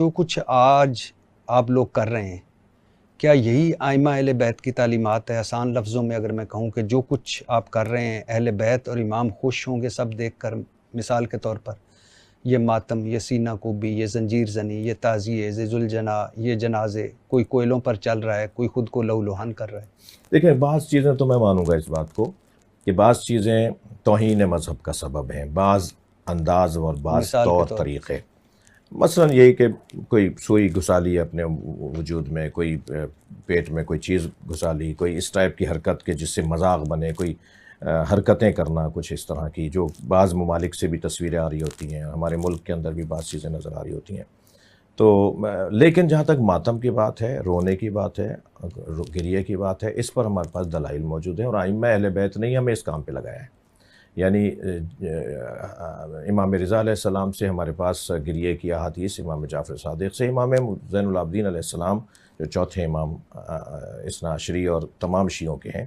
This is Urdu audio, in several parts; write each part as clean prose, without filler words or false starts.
جو کچھ آج آپ لوگ کر رہے ہیں، کیا یہی ائمہ اہل بیت کی تعلیمات ہے؟ آسان لفظوں میں اگر میں کہوں کہ جو کچھ آپ کر رہے ہیں، اہل بیت اور امام خوش ہوں گے سب دیکھ کر، مثال کے طور پر یہ ماتم، یہ سینہ کوبی، یہ زنجیر زنی، یہ تعزیے، یہ ذوالجناح، یہ جنازے، کوئی کوئلوں پر چل رہا ہے، کوئی خود کو لہو لہان کر رہا ہے۔ دیکھیں، بعض چیزیں تو میں مانوں گا اس بات کو کہ بعض چیزیں توہین مذہب کا سبب ہیں، بعض انداز اور بعض مثال کے طور طور طریقے، مثلا یہی کہ کوئی سوئی گھسا لی اپنے وجود میں، کوئی پیٹ میں کوئی چیز گھسا لی، کوئی اس ٹائپ کی حرکت کے جس سے مذاق بنے، کوئی حرکتیں کرنا کچھ اس طرح کی، جو بعض ممالک سے بھی تصویریں آ رہی ہوتی ہیں، ہمارے ملک کے اندر بھی بعض چیزیں نظر آ رہی ہوتی ہیں۔ تو لیکن جہاں تک ماتم کی بات ہے، رونے کی بات ہے، گریے کی بات ہے، اس پر ہمارے پاس دلائل موجود ہیں، اور ائمہ اہل بیت نے ہی ہمیں اس کام پہ لگایا ہے۔ یعنی امام رضا علیہ السلام سے ہمارے پاس گریے کی احادیث، امام جعفر صادق سے، امام زین العابدین علیہ السلام جو چوتھے امام اثنا عشری اور تمام شیعوں کے ہیں۔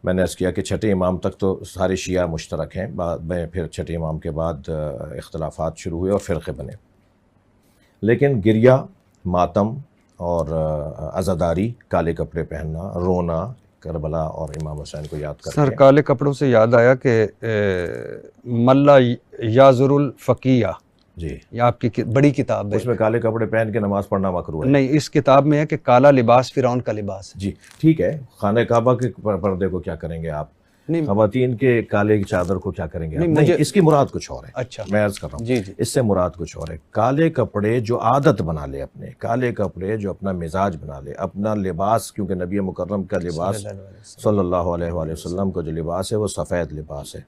میں نے عرض کیا کہ چھٹے امام تک تو سارے شیعہ مشترک ہیں، بعد میں پھر چھٹے امام کے بعد اختلافات شروع ہوئے اور فرقے بنے، لیکن گریہ، ماتم اور عزاداری، کالے کپڑے پہننا، رونا کربلا اور امام حسین کو یاد کر سر کے۔ کالے کپڑوں سے یاد آیا کہ ملا یازر الفقیہ، جی، یہ آپ کی بڑی کتاب ہے۔ اس میں کالے کپڑے پہن کے نماز پڑھنا مکروہ ہے۔ نہیں، اس کتاب میں ہے کہ کالا لباس فرعون کا لباس ہے۔ جی ٹھیک ہے، خانہ کعبہ کے پردے کو کیا کریں گے آپ؟ نہیں خواتین کے کالے کی چادر کو کیا کریں گے آپ؟ نہیں، نہیں، مجھے اس کی مراد کچھ اور ہے۔ اچھا، میں عرض کر رہا ہوں، جی جی، اس سے مراد کچھ اور ہے۔ کالے کپڑے جو عادت بنا لے، اپنے کالے کپڑے جو اپنا مزاج بنا لے، اپنا لباس، کیونکہ نبی مکرم کا لباس صلی اللہ علیہ وآلہ وسلم کا جو لباس ہے وہ سفید لباس ہے،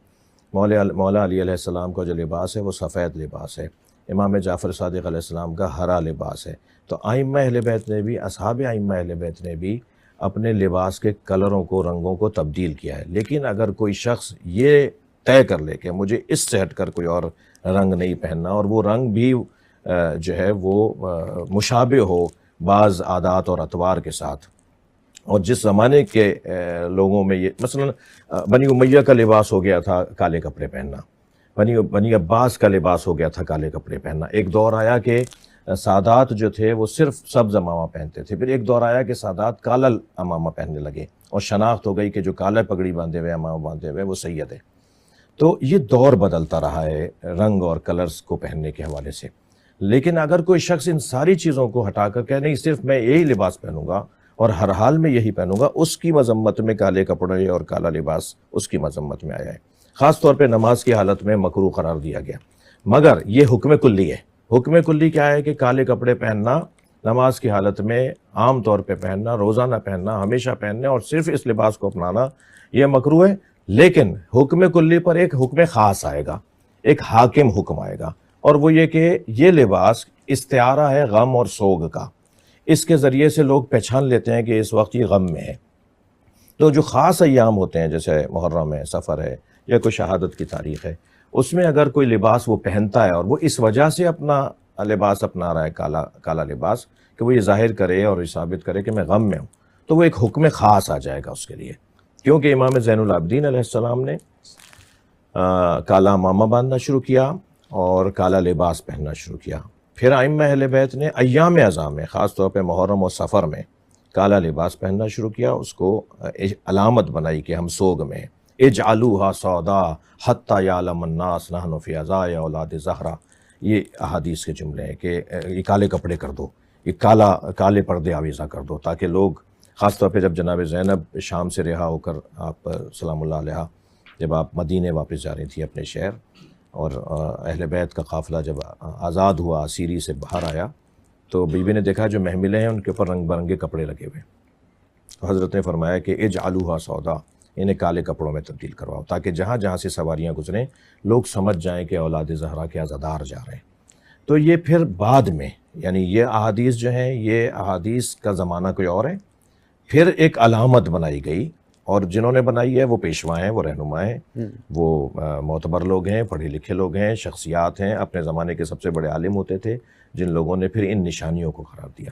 مولا علی علیہ السلام کا جو لباس ہے وہ سفید لباس ہے، امام جعفر صادق علیہ السلام کا ہرا لباس ہے۔ تو ائمہ اہل بیت نے بھی، اصحاب ائمہ اہل بیت نے بھی اپنے لباس کے کلروں کو، رنگوں کو تبدیل کیا ہے۔ لیکن اگر کوئی شخص یہ طے کر لے کہ مجھے اس سے ہٹ کر کوئی اور رنگ نہیں پہننا، اور وہ رنگ بھی جو ہے وہ مشابہ ہو بعض عادات اور اطوار کے ساتھ، اور جس زمانے کے لوگوں میں یہ، مثلا بنی امیہ کا لباس ہو گیا تھا کالے کپڑے پہننا، بنی عباس کا لباس ہو گیا تھا کالے کپڑے پہننا، ایک دور آیا کہ سادات جو تھے وہ صرف سبز امامہ پہنتے تھے، پھر ایک دور آیا کہ سادات کالا امامہ پہننے لگے، اور شناخت ہو گئی کہ جو کالا پگڑی باندھے ہوئے، امامہ باندھے ہوئے، وہ سید ہے۔ تو یہ دور بدلتا رہا ہے رنگ اور کلرز کو پہننے کے حوالے سے۔ لیکن اگر کوئی شخص ان ساری چیزوں کو ہٹا کر کہ نہیں صرف میں یہی لباس پہنوں گا اور ہر حال میں یہی پہنوں گا، اس کی مذمت میں کالے کپڑے اور کالا لباس اس کی مذمت میں آیا ہے، خاص طور پہ نماز کی حالت میں مکروہ قرار دیا گیا۔ مگر یہ حکم کلی ہے۔ حکم کلی کیا ہے کہ کالے کپڑے پہننا نماز کی حالت میں، عام طور پہ پہننا، روزانہ پہننا، ہمیشہ پہننا، اور صرف اس لباس کو اپنانا یہ مکروہ ہے۔ لیکن حکم کلی پر ایک حکم خاص آئے گا، ایک حاکم حکم آئے گا، اور وہ یہ کہ یہ لباس استعارہ ہے غم اور سوگ کا، اس کے ذریعے سے لوگ پہچان لیتے ہیں کہ اس وقت یہ غم میں ہے۔ تو جو خاص ایام ہوتے ہیں جیسے محرم ہے، سفر ہے، یا کوئی شہادت کی تاریخ ہے، اس میں اگر کوئی لباس وہ پہنتا ہے اور وہ اس وجہ سے اپنا لباس اپنا رہا ہے، کالا لباس، کہ وہ یہ ظاہر کرے اور یہ ثابت کرے کہ میں غم میں ہوں، تو وہ ایک حکم خاص آ جائے گا اس کے لیے، کیونکہ امام زین العابدین علیہ السلام نے کالا امامہ باندھنا شروع کیا اور کالا لباس پہننا شروع کیا۔ پھر ائمہ اہل بیت نے ایام اعظام میں، خاص طور پہ محرم اور سفر میں، کالا لباس پہننا شروع کیا، اس کو علامت بنائی کہ ہم سوگ میں ہیں۔ اجعلوها سودا حتی یعلم الناس نحن فی عزاء اولاد زہرا، یہ احادیث کے جملے ہیں کہ یہ کالے کپڑے کر دو، یہ کالے پردے آویزہ کر دو، تاکہ لوگ، خاص طور پہ جب جناب زینب شام سے رہا ہو کر، آپ سلام اللہ علیہ، جب آپ مدینے واپس جا رہی تھی اپنے شہر، اور اہل بیت کا قافلہ جب آزاد ہوا، اسیری سے باہر آیا، تو بیوی نے دیکھا جو محملیں ہیں ان کے اوپر رنگ برنگے کپڑے لگے ہوئے۔ حضرت نے فرمایا کہ اجعلوها سودا، انہیں کالے کپڑوں میں تبدیل کرواؤ، تاکہ جہاں جہاں سے سواریاں گزریں لوگ سمجھ جائیں کہ اولاد زہرا کے عزادار جا رہے ہیں۔ تو یہ پھر بعد میں، یعنی یہ احادیث جو ہیں، یہ احادیث کا زمانہ کوئی اور ہے، پھر ایک علامت بنائی گئی، اور جنہوں نے بنائی ہے وہ پیشوا ہیں، وہ رہنما ہیں، وہ معتبر لوگ ہیں، پڑھے لکھے لوگ ہیں، شخصیات ہیں، اپنے زمانے کے سب سے بڑے عالم ہوتے تھے، جن لوگوں نے پھر ان نشانیوں کو قرار دیا۔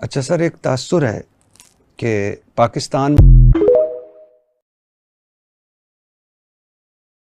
اچھا سر، ایک تاثر ہے کہ پاکستان